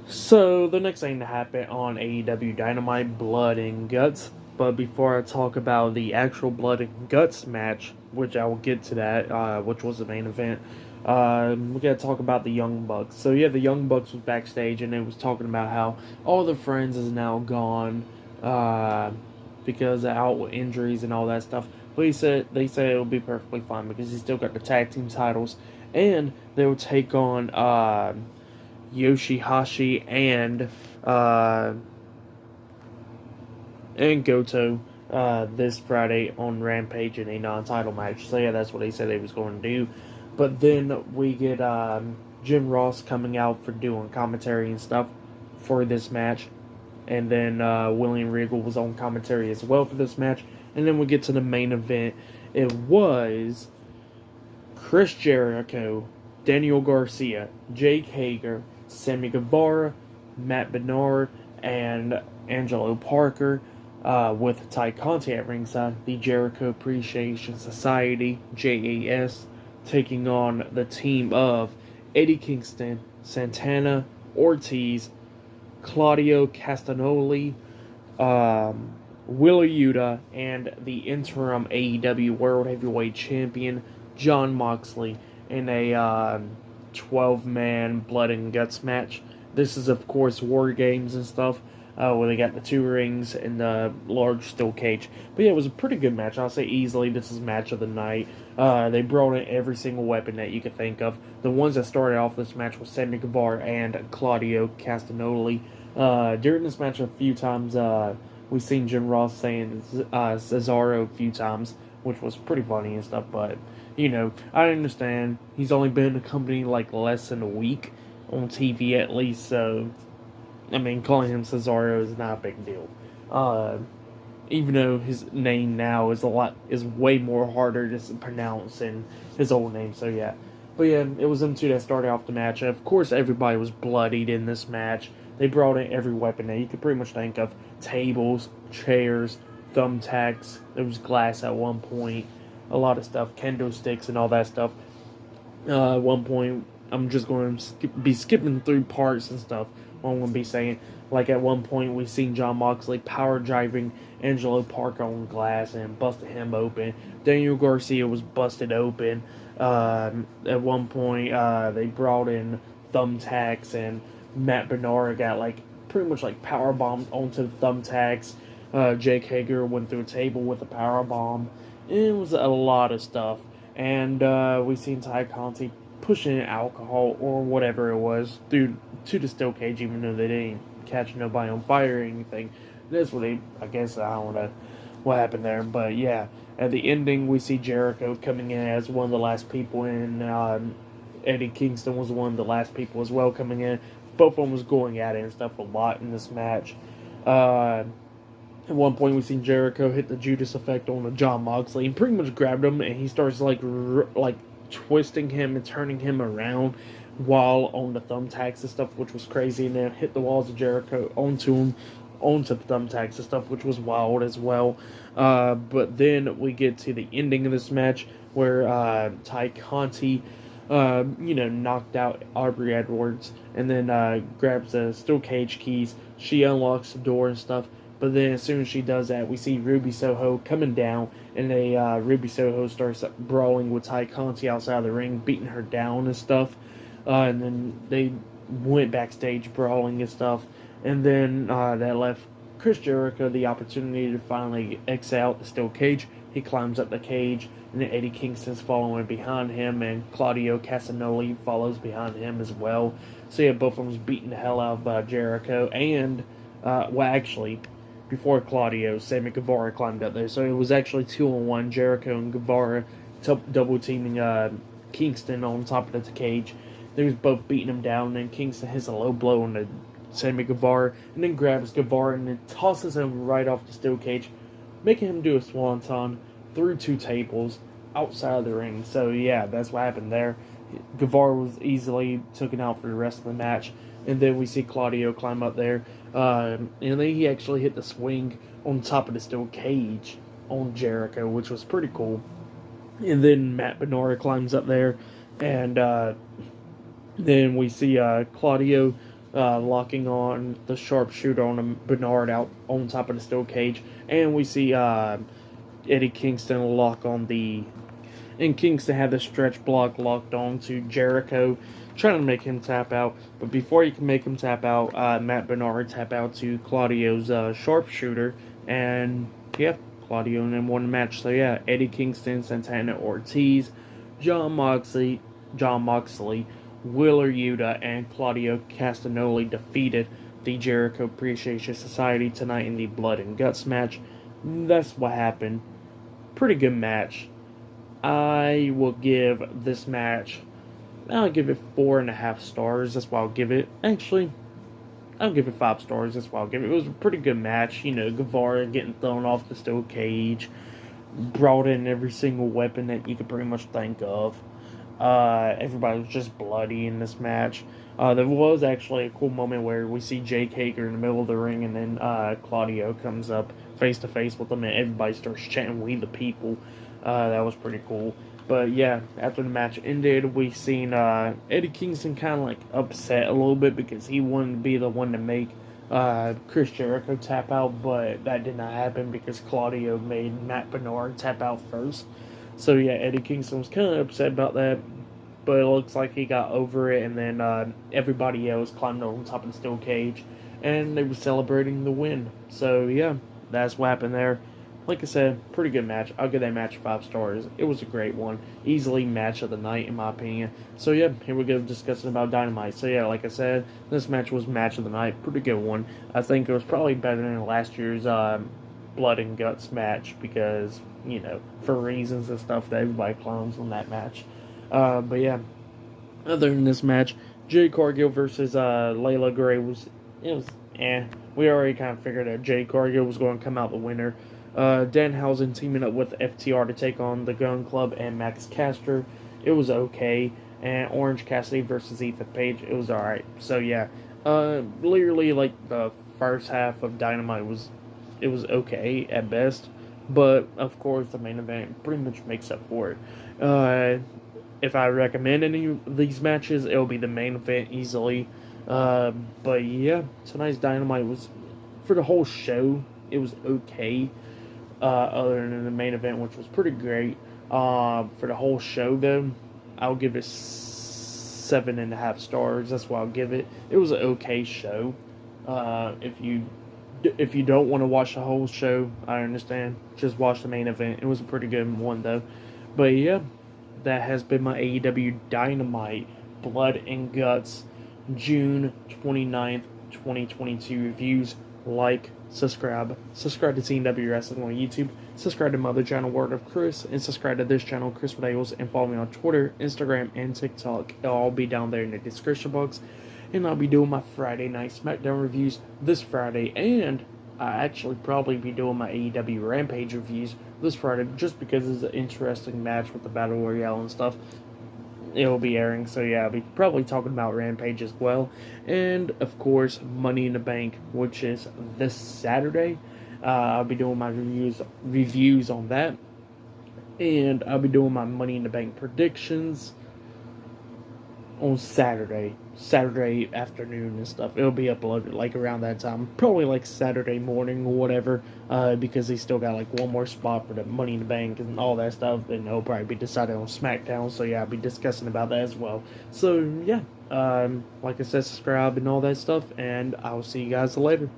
So, the next thing to happen on AEW Dynamite, Blood and Guts. But before I talk about the actual Blood and Guts match, which I will get to that, which was the main event, we gotta talk about the Young Bucks. So, yeah, the Young Bucks was backstage and it was talking about how all their friends is now gone uh, because of out with injuries and all that stuff. But they said it'll be perfectly fine because he still got the tag team titles and they will take on. Yoshihashi uh, and Goto this Friday on Rampage in a non-title match. So yeah, that's what he said he was going to do. But then we get Jim Ross coming out for doing commentary and stuff for this match, and then William Regal was on commentary as well for this match. And then we get to the main event. It was Chris Jericho, Daniel Garcia, Jake Hager, Sammy Guevara, Matt Menard, and Angelo Parker, with Ty Conti at ringside, the Jericho Appreciation Society, JAS, taking on the team of Eddie Kingston, Santana Ortiz, Claudio Castagnoli, Wheeler Yuta, and the interim AEW World Heavyweight Champion, Jon Moxley, in a 12-man blood and guts match. This is, of course, War Games and stuff, where they got the 2 rings and the large steel cage. But yeah, it was a pretty good match. I'll say easily this is match of the night. They brought in every single weapon that you could think of. The ones that started off this match was Sammy Guevara and Claudio Castagnoli. During this match, a few times we've seen Jim Ross saying Cesaro a few times, which was pretty funny and stuff, but you know, I understand. He's only been in the company like less than a week on TV at least, so I mean, calling him Cesaro is not a big deal. Even though his name now is way more harder to pronounce than his old name, so yeah. But yeah, it was them two that started off the match, and of course everybody was bloodied in this match. They brought in every weapon that you could pretty much think of. Tables, chairs, thumbtacks, there was glass at one point, a lot of stuff, kendo sticks and all that stuff. At one point, I'm just going to be skipping through parts and stuff. What I'm going to be saying, like at one point we seen Jon Moxley power driving Angelo Parker on glass and busted him open. Daniel Garcia was busted open. At one point, they brought in thumbtacks and Matt Menard got like pretty much like power bombed onto the thumbtacks. Jake Hager went through a table with a power bomb. It was a lot of stuff, and we seen Ty Conti pushing alcohol or whatever it was through to the steel cage, even though they didn't catch nobody on fire or anything. That's what I guess I don't know what happened there, but yeah. At the ending, we see Jericho coming in as one of the last people in. Eddie Kingston was one of the last people as well coming in. Both of them was going at it and stuff a lot in this match. At one point, we seen Jericho hit the Judas effect on Jon Moxley and pretty much grabbed him, and he starts like twisting him and turning him around while on the thumbtacks and stuff, which was crazy. And then hit the walls of Jericho onto the thumbtacks and stuff, which was wild as well. But then we get to the ending of this match where Ty Conti, knocked out Aubrey Edwards, and then grabs the steel cage keys. She unlocks the door and stuff. But then as soon as she does that, we see Ruby Soho coming down, and Ruby Soho starts brawling with Ty Conti outside of the ring, beating her down and stuff. And then they went backstage brawling and stuff. And then that left Chris Jericho the opportunity to finally exit out the steel cage. He climbs up the cage, and then Eddie Kingston's following behind him, and Claudio Castagnoli follows behind him as well. So yeah, both of them beating the hell out of Jericho, and actually, before Claudio, Sammy Guevara climbed up there. So it was actually 2-on-1, Jericho and Guevara double teaming Kingston on top of the cage. They was both beating him down, and then Kingston hits a low blow on the Sammy Guevara, and then grabs Guevara and then tosses him right off the steel cage, making him do a swanton through 2 tables outside of the ring. So yeah, that's what happened there. Guevara was easily taken out for the rest of the match. And then we see Claudio climb up there. And then he actually hit the swing on top of the steel cage on Jericho, which was pretty cool. And then Matt Menard climbs up there. And then we see Claudio locking on the sharpshooter on a Menard out on top of the steel cage, and we see Eddie Kingston lock on the. And Kingston had the stretch block locked on to Jericho, trying to make him tap out. But before he can make him tap out, Matt Menard tap out to Claudio's sharpshooter, and yeah, Claudio and then won the match. So yeah, Eddie Kingston, Santana Ortiz, Jon Moxley, Wheeler Yuta, and Claudio Castagnoli defeated the Jericho Appreciation Society tonight in the Blood and Guts match. That's what happened. Pretty good match. I will give this match, I'll give it 4.5 stars. That's why I'll give it. Actually, I'll give it 5 stars. That's why I'll give it. It was a pretty good match. You know, Guevara getting thrown off the steel cage, brought in every single weapon that you could pretty much think of. Everybody was just bloody in this match. There was actually a cool moment where we see Jake Hager in the middle of the ring, and then Claudio comes up face to face with him, and everybody starts chanting "We the People." That was pretty cool. But yeah, after the match ended, we seen Eddie Kingston kind of like upset a little bit because he wanted to be the one to make Chris Jericho tap out, but that did not happen because Claudio made Matt Menard tap out first. So yeah, Eddie Kingston was kind of upset about that, but it looks like he got over it, and then everybody else climbed on top of the steel cage, and they were celebrating the win. So yeah, that's what happened there. Like I said, pretty good match. I'll give that match 5 stars. It was a great one. Easily match of the night, in my opinion. So yeah, here we go discussing about Dynamite. So yeah, like I said, this match was match of the night. Pretty good one. I think it was probably better than last year's Blood and Guts match because, you know, for reasons and stuff that everybody clowns on that match. But yeah, other than this match, Jade Cargill versus Layla Gray was eh. We already kind of figured that Jade Cargill was going to come out the winner. Danhausen teaming up with FTR to take on the Gun Club and Max Caster. It was okay. And Orange Cassidy versus Ethan Page. It was alright. So yeah, literally like the first half of Dynamite was okay at best. But of course the main event pretty much makes up for it. If I recommend any of these matches, it'll be the main event easily. But yeah, tonight's Dynamite was, for the whole show, it was okay. Other than the main event, which was pretty great. For the whole show, though, I'll give it 7.5 stars. That's what I'll give it. It was an okay show. If you don't want to watch the whole show, I understand. Just watch the main event. It was a pretty good one, though. But yeah, that has been my AEW Dynamite Blood and Guts June 29th, 2022 reviews. Like, subscribe to TNW Wrestling on YouTube, subscribe to my other channel, Word of Chris, and subscribe to this channel, Chris Medales, and follow me on Twitter, Instagram, and TikTok. It'll all be down there in the description box, and I'll be doing my Friday night SmackDown reviews this Friday, and I actually probably be doing my AEW Rampage reviews this Friday, just because it's an interesting match with the Battle Royale and stuff. It will be airing, so yeah, I'll be probably talking about Rampage as well. And, of course, Money in the Bank, which is this Saturday. I'll be doing my reviews on that. And I'll be doing my Money in the Bank predictions on Saturday afternoon and stuff. It'll be uploaded like around that time, probably like Saturday morning or whatever, because they still got like one more spot for the Money in the Bank and all that stuff, and it'll probably be decided on SmackDown, so yeah, I'll be discussing about that as well. So yeah, like I said, subscribe and all that stuff, and I'll see you guys later.